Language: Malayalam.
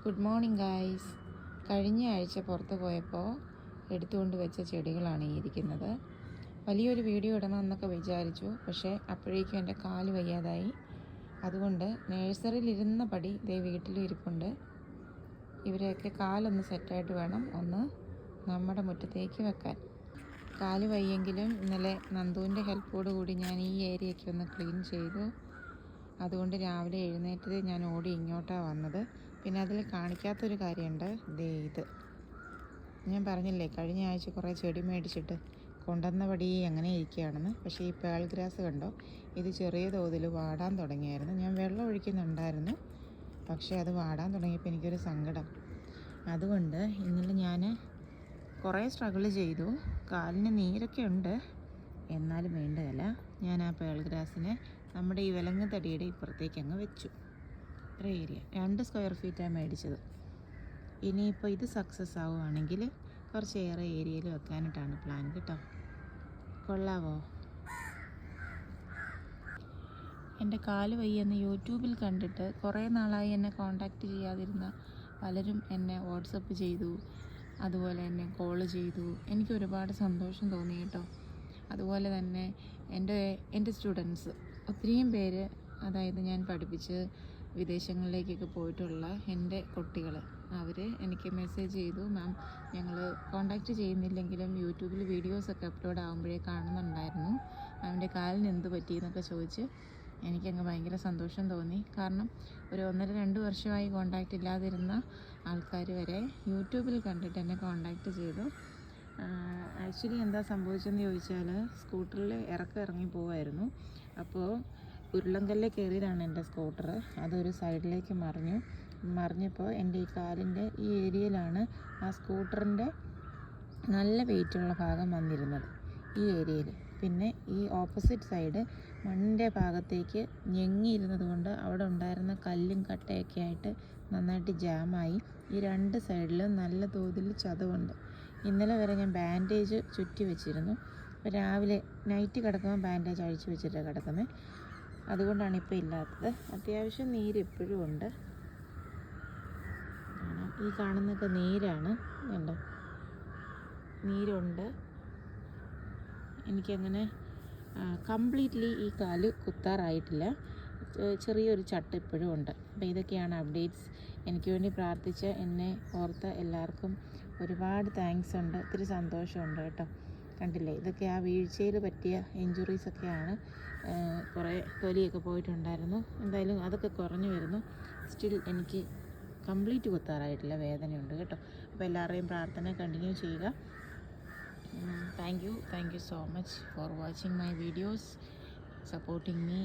Good morning guys. കഴിഞ്ഞ ആഴ്ച പുറത്ത് പോയപ്പോൾ എടുത്തുകൊണ്ട് വെച്ച ചെടികളാണ് ഈ ഇരിക്കുന്നത്. വലിയൊരു വീഡിയോ ഇടണമെന്നൊക്കെ വിചാരിച്ചു, പക്ഷേ അപ്പോഴേക്കും എൻ്റെ കാല് വയ്യാതായി. അതുകൊണ്ട് നഴ്സറിയിലിരുന്ന പടി ദേ വീട്ടിലും ഇരിപ്പുണ്ട്. ഇവരെയൊക്കെ കാലൊന്ന് സെറ്റായിട്ട് വേണം ഒന്ന് നമ്മുടെ മുറ്റത്തേക്ക് വെക്കാൻ. കാല് വയ്യെങ്കിലും ഇന്നലെ നന്ദുവിൻ്റെ ഹെൽപ്പോട് കൂടി ഞാൻ ഈ ഏരിയയൊക്കെ ഒന്ന് ക്ലീൻ ചെയ്തു. അതുകൊണ്ട് രാവിലെ എഴുന്നേറ്റത് ഞാൻ ഓടി ഇങ്ങോട്ടാണ് വന്നത്. പിന്നെ അതിൽ കാണിക്കാത്തൊരു കാര്യമുണ്ട്. ഇത് ഞാൻ പറഞ്ഞില്ലേ, കഴിഞ്ഞ ആഴ്ച കുറേ ചെടി മേടിച്ചിട്ട് കൊണ്ടുവന്ന പടി അങ്ങനെ ഇരിക്കുകയാണെന്ന്. പക്ഷേ ഈ പേൾ ഗ്രാസ് കണ്ടോ, ഇത് ചെറിയ തോതിൽ വാടാൻ തുടങ്ങിയായിരുന്നു. ഞാൻ വെള്ളം ഒഴിക്കുന്നുണ്ടായിരുന്നു, പക്ഷേ അത് വാടാൻ തുടങ്ങിയപ്പോൾ എനിക്കൊരു സങ്കടം. അതുകൊണ്ട് ഇന്നലെ ഞാൻ കുറേ സ്ട്രഗിൾ ചെയ്തു. കാലിന് നീരൊക്കെ ഉണ്ട്, എന്നാലും വേണ്ടതല്ല. ഞാൻ ആ പേൾ ഗ്രാസിനെ നമ്മുടെ ഈ വിലങ്ങ് തടിയുടെ ഇപ്പുറത്തേക്ക് അങ്ങ് വെച്ചു. ഇത്ര ഏരിയ 2 സ്ക്വയർ ഫീറ്റാണ് മേടിച്ചത്. ഇനിയിപ്പോൾ ഇത് സക്സസ് ആവുകയാണെങ്കിൽ കുറച്ചേറെ ഏരിയയിൽ വെക്കാനായിട്ടാണ് പ്ലാൻ കേട്ടോ. കൊള്ളാവോ? എൻ്റെ കാല് വയ്യെന്ന് യൂട്യൂബിൽ കണ്ടിട്ട് കുറേ നാളായി എന്നെ കോണ്ടാക്റ്റ് ചെയ്യാതിരുന്ന പലരും എന്നെ വാട്സപ്പ് ചെയ്തു, അതുപോലെ എന്നെ കോൾ ചെയ്തു. എനിക്ക് ഒരുപാട് സന്തോഷം തോന്നി കേട്ടോ. അതുപോലെ തന്നെ എൻ്റെ സ്റ്റുഡൻസ് ഒത്തിരിയും പേര്, അതായത് ഞാൻ പഠിപ്പിച്ച് വിദേശങ്ങളിലേക്കൊക്കെ പോയിട്ടുള്ള എൻ്റെ കുട്ടികൾ, അവർ എനിക്ക് മെസ്സേജ് ചെയ്തു, മാം ഞങ്ങൾ കോണ്ടാക്റ്റ് ചെയ്യുന്നില്ലെങ്കിലും യൂട്യൂബിൽ വീഡിയോസൊക്കെ അപ്ലോഡ് ആകുമ്പോഴേ കാണുന്നുണ്ടായിരുന്നു, മാമിൻ്റെ കാലിന് എന്ത് പറ്റിയെന്നൊക്കെ ചോദിച്ച്. എനിക്കങ്ങ് ഭയങ്കര സന്തോഷം തോന്നി. കാരണം ഒരു 1.5-2 വർഷമായി കോണ്ടാക്റ്റ് ഇല്ലാതിരുന്ന ആൾക്കാർ വരെ യൂട്യൂബിൽ കണ്ടിട്ട് എന്നെ കോണ്ടാക്റ്റ് ചെയ്തു. ആക്ച്വലി എന്താ സംഭവിച്ചതെന്ന് ചോദിച്ചാൽ, സ്കൂട്ടറിൽ ഇറങ്ങി പോവായിരുന്നു. അപ്പോൾ ഉരുളങ്കല്ലിൽ കയറിയതാണ് എൻ്റെ സ്കൂട്ടർ. അതൊരു സൈഡിലേക്ക് മറിഞ്ഞപ്പോൾ എൻ്റെ ഈ കാലിൻ്റെ ഈ ഏരിയയിലാണ് ആ സ്കൂട്ടറിൻ്റെ നല്ല വെയിറ്റുള്ള ഭാഗം വന്നിരുന്നത്, ഈ ഏരിയയിൽ. പിന്നെ ഈ ഓപ്പോസിറ്റ് സൈഡ് മണ്ണിൻ്റെ ഭാഗത്തേക്ക് ഞെങ്ങിയിരുന്നത് കൊണ്ട് അവിടെ ഉണ്ടായിരുന്ന കല്ലും കട്ടയൊക്കെ ആയിട്ട് നന്നായിട്ട് ജാമായി. ഈ 2 സൈഡിലും നല്ല തോതിൽ ചതവുണ്ട്. ഇന്നലെ വരെ ഞാൻ ബാൻഡേജ് ചുറ്റി വെച്ചിരുന്നു. അപ്പോൾ രാവിലെ നൈറ്റ് കിടക്കുമ്പോൾ ബാൻഡേജ് അഴിച്ചു വെച്ചിട്ടാണ് കിടക്കുന്നത്. അതുകൊണ്ടാണ് ഇപ്പോൾ ഇല്ലാത്തത്. അത്യാവശ്യം നീര് എപ്പോഴും ഉണ്ട്. ഈ കാണുന്നതൊക്കെ നീരാണ്, കണ്ടോ, നീരുണ്ട്. എനിക്കങ്ങനെ കംപ്ലീറ്റ്ലി ഈ കാല് കുത്താറായിട്ടില്ല, ചെറിയൊരു ചട്ട ഇപ്പോഴും ഉണ്ട്. അപ്പോൾ ഇതൊക്കെയാണ് അപ്ഡേറ്റ്സ്. എനിക്ക് വേണ്ടി പ്രാർത്ഥിച്ച് എന്നെ ഓർത്ത എല്ലാവർക്കും ഒരുപാട് താങ്ക്സ് ഉണ്ട്. ഒത്തിരി സന്തോഷമുണ്ട് കേട്ടോ. കണ്ടില്ലേ, ഇതൊക്കെ ആ വീഴ്ചയിൽ പറ്റിയ ഇഞ്ചുറീസൊക്കെയാണ്. കുറേ തൊലിയൊക്കെ പോയിട്ടുണ്ടായിരുന്നു. എന്തായാലും അതൊക്കെ കുറഞ്ഞു വരുന്നു. സ്റ്റിൽ എനിക്ക് കംപ്ലീറ്റ് കുത്താറായിട്ടില്ല, വേദനയുണ്ട് കേട്ടോ. അപ്പോൾ എല്ലാവരുടെയും പ്രാർത്ഥന കണ്ടിന്യൂ ചെയ്യുക. Thank you so much for watching my videos, supporting me.